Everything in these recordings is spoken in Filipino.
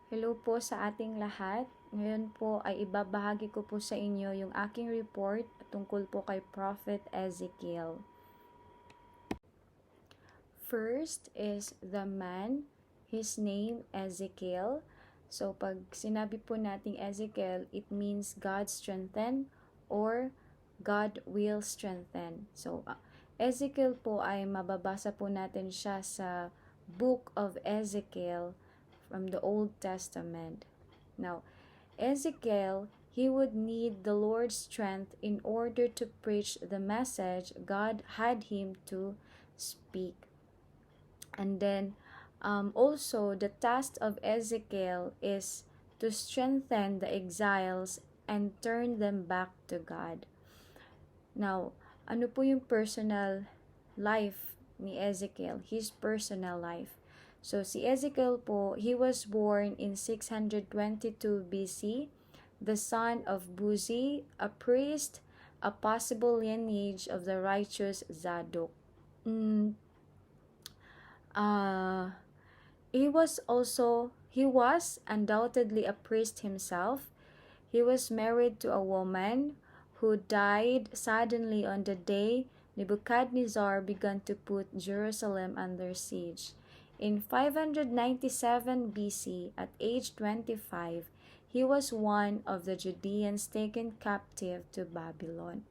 Hello po sa ating lahat. Ngayon po ay ibabahagi ko po sa inyo yung aking report tungkol po kay Prophet Ezekiel. First is the man, his name Ezekiel. So pag sinabi po nating Ezekiel, it means God strengthen or God will strengthen. So Ezekiel po ay mababasa po natin siya sa Book of Ezekiel from the Old Testament. Now, Ezekiel, he would need the Lord's strength in order to preach the message God had him to speak. And then, also, the task of Ezekiel is to strengthen the exiles and turn them back to God. Now, ano po yung personal life ni Ezekiel? His personal life. So, si Ezekiel po, he was born in 622 BC, the son of Buzi, a priest, a possible lineage of the righteous Zadok. He was undoubtedly a priest himself. He was married to a woman who died suddenly on the day Nebuchadnezzar began to put Jerusalem under siege. In 597 BC, at age 25, he was one of the Judeans taken captive to Babylon.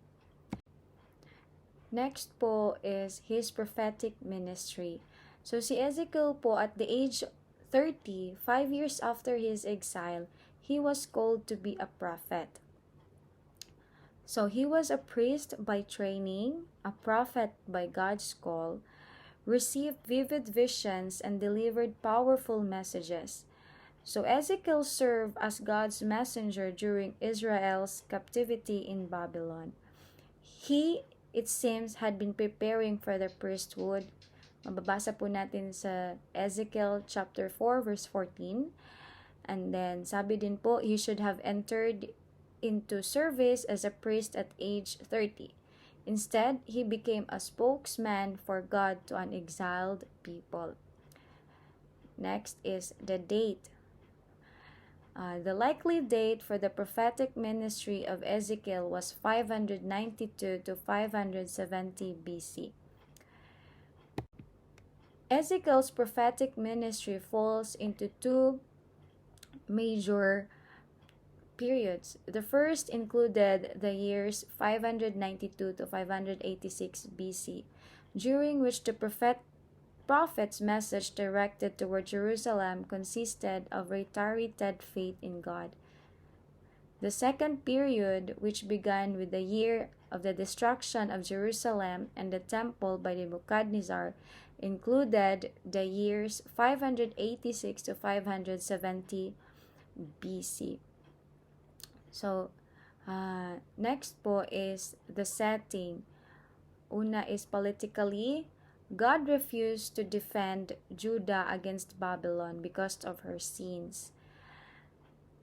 Next po is his prophetic ministry. So si Ezekiel po at the age 30, 5 years after his exile, he was called to be a prophet. So he was a priest by training, a prophet by God's call, received vivid visions, and delivered powerful messages. So Ezekiel served as God's messenger during Israel's captivity in Babylon. He, it seems, had been preparing for the priesthood. Mababasa po natin sa Ezekiel chapter 4 verse 14. And then sabi din po, he should have entered into service as a priest at age 30. Instead, he became a spokesman for God to an exiled people. Next is the date. The likely date for the prophetic ministry of Ezekiel was 592 to 570 BC. Ezekiel's prophetic ministry falls into two major periods. The first included the years 592 to 586 BC, during which the prophet's message directed toward Jerusalem consisted of reiterated faith in God. The second period, which began with the year of the destruction of Jerusalem and the temple by Nebuchadnezzar, included the years 586 to 570 BC. So, next po is the setting. Una is politically, God refused to defend Judah against Babylon because of her sins.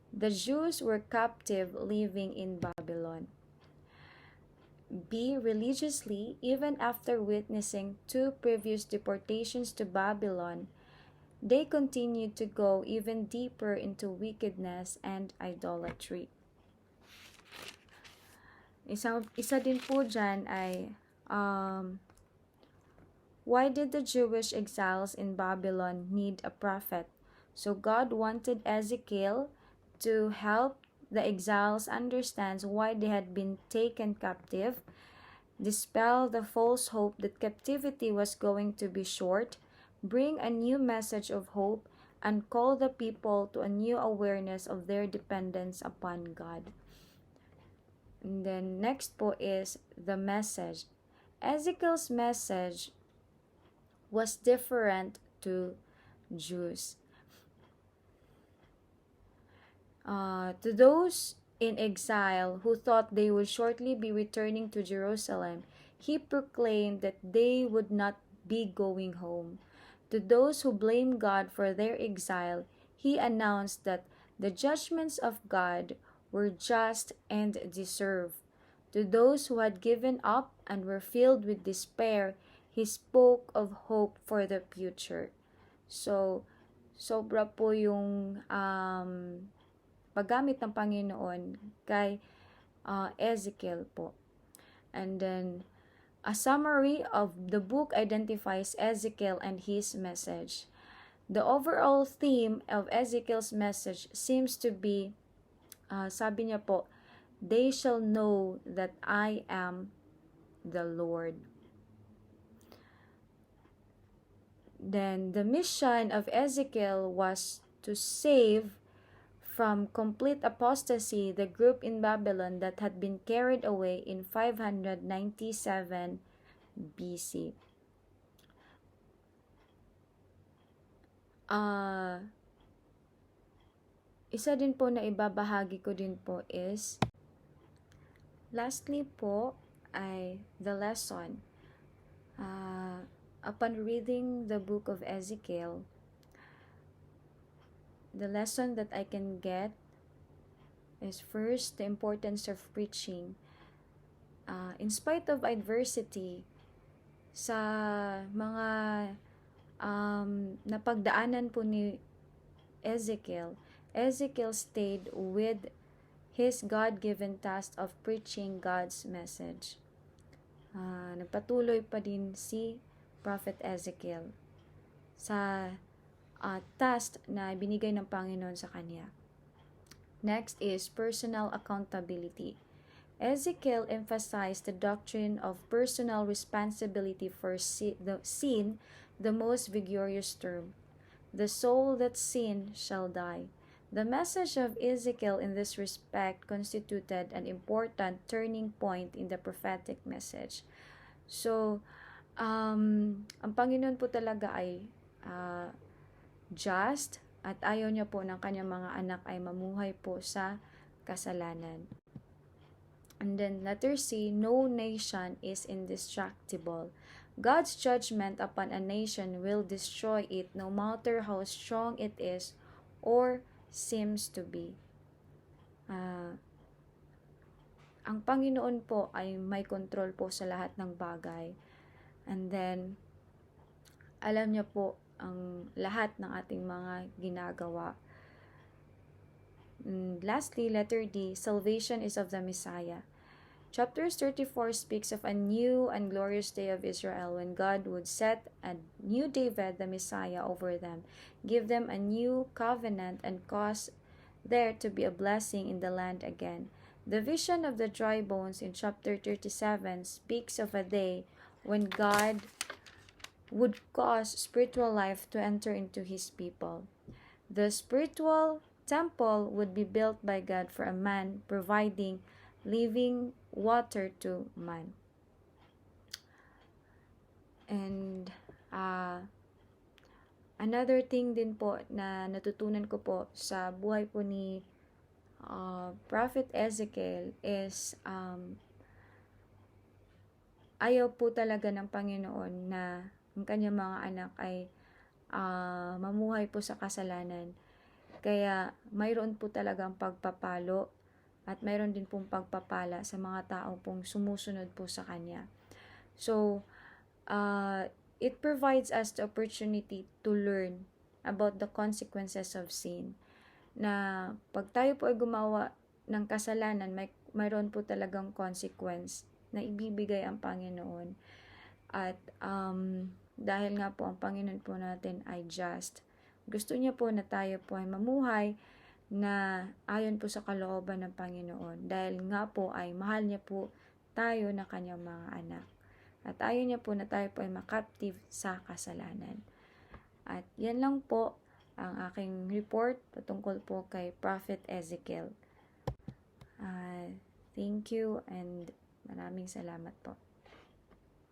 The Jews were captive living in Babylon. B. Religiously, even after witnessing two previous deportations to Babylon, they continued to go even deeper into wickedness and idolatry. Isa din po dyan ay, why did the Jewish exiles in Babylon need a prophet? So God wanted Ezekiel to help the exiles understand why they had been taken captive, dispel the false hope that captivity was going to be short, bring a new message of hope, and call the people to a new awareness of their dependence upon God. And then next po is the message. Ezekiel's message was different to Jews. To those in exile who thought they would shortly be returning to Jerusalem, he proclaimed that they would not be going home. To those who blamed God for their exile, he announced that the judgments of God were just and deserved. To those who had given up and were filled with despair, he spoke of hope for the future. So, sobra po yung paggamit ng Panginoon kay Ezekiel po. And then, a summary of the book identifies Ezekiel and his message. The overall theme of Ezekiel's message seems to be, sabi niya po, they shall know that I am the Lord. Then the mission of Ezekiel was to save from complete apostasy the group in Babylon that had been carried away in 597 BC. Isa din po na ibabahagi ko din po is, lastly po ay the lesson. Upon reading the book of Ezekiel, the lesson that I can get is first, the importance of preaching. In spite of adversity, sa mga napagdaanan po ni Ezekiel stayed with his God-given task of preaching God's message. Nagpatuloy pa din si Prophet Ezekiel sa task na binigay ng Panginoon sa kanya. Next is personal accountability. Ezekiel emphasized the doctrine of personal responsibility for sin, the most vigorous term. The soul that sinned shall die. The message of Ezekiel in this respect constituted an important turning point in the prophetic message. So, ang Panginoon po talaga ay just at ayaw niya po ng kanyang mga anak ay mamuhay po sa kasalanan. And then letter C, no nation is indestructible. God's judgment upon a nation will destroy it no matter how strong it is or seems to be. Ang Panginoon po ay may control po sa lahat ng bagay. And then, alam niya po ang lahat ng ating mga ginagawa. And lastly, letter D, salvation is of the Messiah. Chapter 34 speaks of a new and glorious day of Israel when God would set a new David, the Messiah, over them, give them a new covenant, and cause there to be a blessing in the land again. The vision of the dry bones in chapter 37 speaks of a day when God would cause spiritual life to enter into his people. The spiritual temple would be built by God for a man, providing living water to man. And another thing din po na natutunan ko po sa buhay po ni Prophet Ezekiel is ayaw po talaga ng Panginoon na ang kanyang mga anak ay mamuhay po sa kasalanan. Kaya mayroon po talagang pagpapalo at mayroon din pong pagpapala sa mga tao pong sumusunod po sa Kanya. So, it provides us the opportunity to learn about the consequences of sin. Na pag tayo po ay gumawa ng kasalanan, mayroon po talagang consequence na ibibigay ang Panginoon. At dahil nga po ang Panginoon po natin ay just, gusto niya po na tayo po ay mamuhay na ayon po sa kalooban ng Panginoon. Dahil nga po ay mahal niya po tayo na kanyang mga anak. At ayaw niya po na tayo po ay makaptive sa kasalanan. At yan lang po ang aking report patungkol po kay Prophet Ezekiel. Thank you and maraming salamat po.